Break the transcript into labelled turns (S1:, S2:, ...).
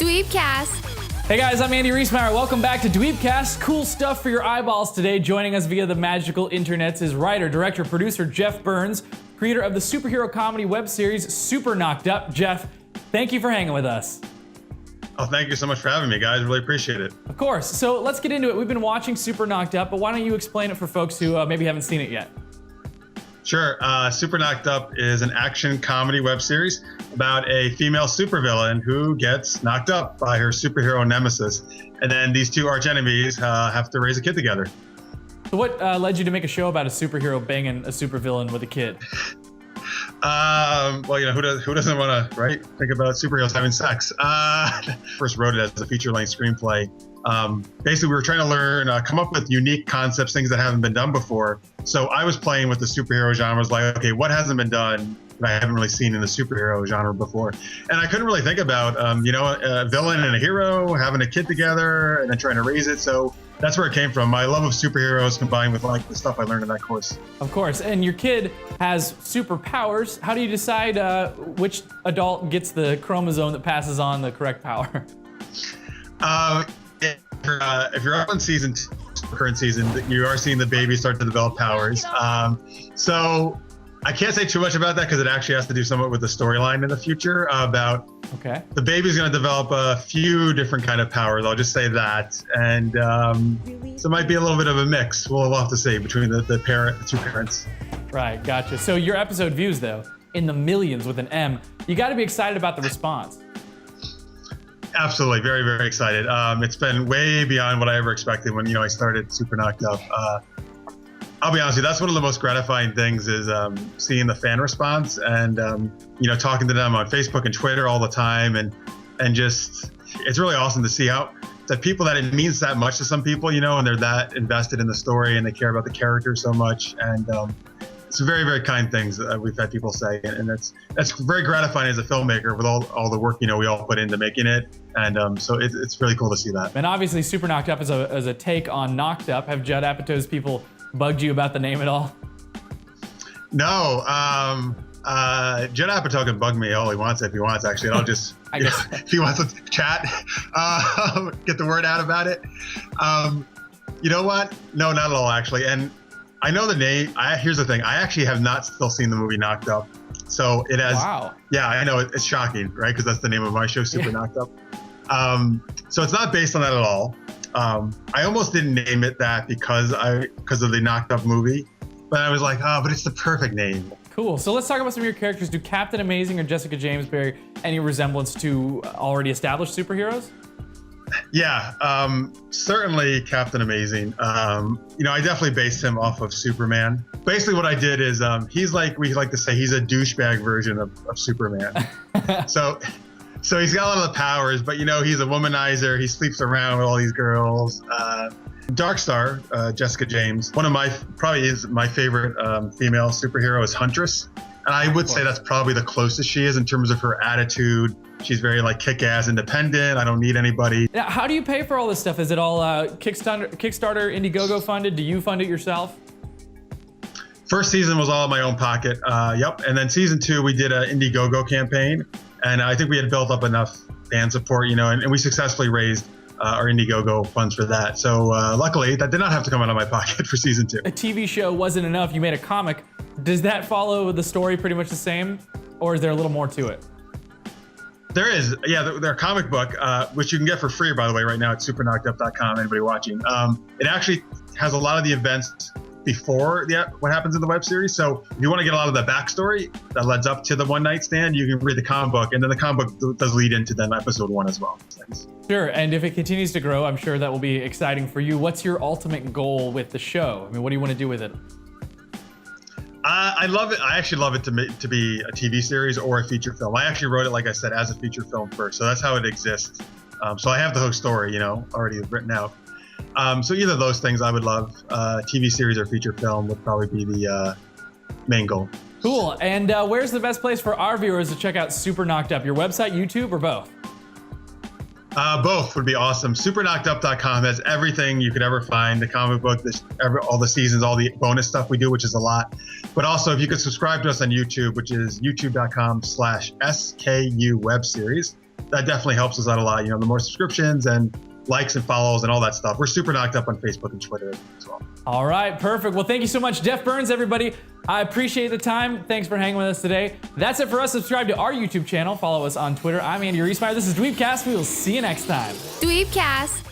S1: DweebCast.
S2: Hey guys, I'm Andy Reesmeyer. Welcome back to DweebCast. Cool stuff for your eyeballs today. Joining us via the magical internets is writer, director, producer Jeff Burns, creator of the superhero comedy web series Super Knocked Up. Jeff, thank you for hanging with us.
S3: Oh, thank you so much for having me, guys. Really appreciate it.
S2: Of course. So let's get into it. We've been watching Super Knocked Up, but why don't you explain it for folks who maybe haven't seen it yet?
S3: Sure. Super Knocked Up is an action comedy web series about a female supervillain who gets knocked up by her superhero nemesis. And then these two archenemies have to raise a kid together.
S2: So what led you to make a show about a superhero banging a supervillain with a kid?
S3: Well, you know, who doesn't want to, right, think about superheroes having sex? First wrote it as a feature-length screenplay. Basically, we were trying to learn, come up with unique concepts, things that haven't been done before. So I was playing with the superhero genre. I was like, okay, what hasn't been done that I haven't really seen in the superhero genre before? And I couldn't really think about, a villain and a hero having a kid together and then trying to raise it. So that's where it came from. My love of superheroes combined with like the stuff I learned in that course.
S2: Of course. And your kid has superpowers. How do you decide which adult gets the chromosome that passes on the correct power?
S3: If you're up on current season, you are seeing the baby start to develop powers. So I can't say too much about that because it actually has to do somewhat with the storyline in the future about the baby's going to develop a few different kind of powers. I'll just say that. And so it might be a little bit of a mix. We'll have to see between the two parents.
S2: Right, gotcha. So your episode views, though, in the millions with an M. You got to be excited about the response.
S3: Absolutely, very, very excited. It's been way beyond what I ever expected when I started Super Knocked Up. I'll be honest with you, that's one of the most gratifying things is seeing the fan response and talking to them on Facebook and Twitter all the time, and just it's really awesome to see how that people that it means that much to some people, and they're that invested in the story and they care about the characters so much, and it's very, very kind things we've had people say, and that's very gratifying as a filmmaker with all the work we all put into making it, and so it's really cool to see that.
S2: And obviously, Super Knocked Up is a take on Knocked Up. Have Judd Apatow's people bugged you about the name at all?
S3: No, Judd Apatow can bug me all he wants if he wants. Actually, and I'll just
S2: I guess
S3: if he wants to chat, get the word out about it. You know what? No, not at all, actually, and. I know the name. Here's the thing. I actually have not still seen the movie Knocked Up. So it has.
S2: Wow. Yeah,
S3: I know. It's shocking, right? Because that's the name of my show, Super Knocked Up. So it's not based on that at all. I almost didn't name it that because of the Knocked Up movie. But I was like, but it's the perfect name. Cool.
S2: So let's talk about some of your characters. Do Captain Amazing or Jessica James bear any resemblance to already established superheroes?
S3: Yeah, certainly Captain Amazing. I definitely based him off of Superman. Basically what I did is he's like, we like to say he's a douchebag version of Superman. so he's got a lot of the powers, but he's a womanizer. He sleeps around with all these girls. Darkstar, Jessica James, probably is my favorite female superhero is Huntress. And I would say that's probably the closest she is in terms of her attitude. She's very kick-ass independent. I don't need anybody.
S2: Now, how do you pay for all this stuff? Is it all Kickstarter, Indiegogo funded? Do you fund it yourself?
S3: First season was all in my own pocket. Yep. And then season 2, we did an Indiegogo campaign. And I think we had built up enough fan support, and we successfully raised our Indiegogo funds for that. So luckily, that did not have to come out of my pocket for season 2.
S2: A TV show wasn't enough. You made a comic. Does that follow the story pretty much the same? Or is there a little more to it?
S3: There is. Yeah, their comic book, which you can get for free, by the way, right now at superknockedup.com, anybody watching. It actually has a lot of the events before what happens in the web series. So if you want to get a lot of the backstory that leads up to the one night stand, you can read the comic book. And then the comic book does lead into then episode 1 as well. Thanks.
S2: Sure. And if it continues to grow, I'm sure that will be exciting for you. What's your ultimate goal with the show? I mean, what do you want to do with it?
S3: I love it. I actually love it to be a TV series or a feature film. I actually wrote it, like I said, as a feature film first. So that's how it exists. So I have the whole story, already written out. So either of those things I would love. TV series or feature film would probably be the main goal.
S2: Cool. And where's the best place for our viewers to check out Super Knocked Up? Your website, YouTube, or both?
S3: Both would be awesome. Superknockedup.com has everything you could ever find. The comic book, all the seasons, all the bonus stuff we do, which is a lot. But also, if you could subscribe to us on YouTube, which is youtube.com/SKU Webseries. that definitely helps us out a lot. You know, the more subscriptions and likes and follows and all that stuff. We're super knocked up on Facebook and Twitter as well.
S2: All right, perfect. Well, thank you so much, Jeff Burns, everybody. I appreciate the time. Thanks for hanging with us today. That's it for us. Subscribe to our YouTube channel. Follow us on Twitter. I'm Andy Reesmeyer. This is DweebCast. We will see you next time.
S1: DweebCast.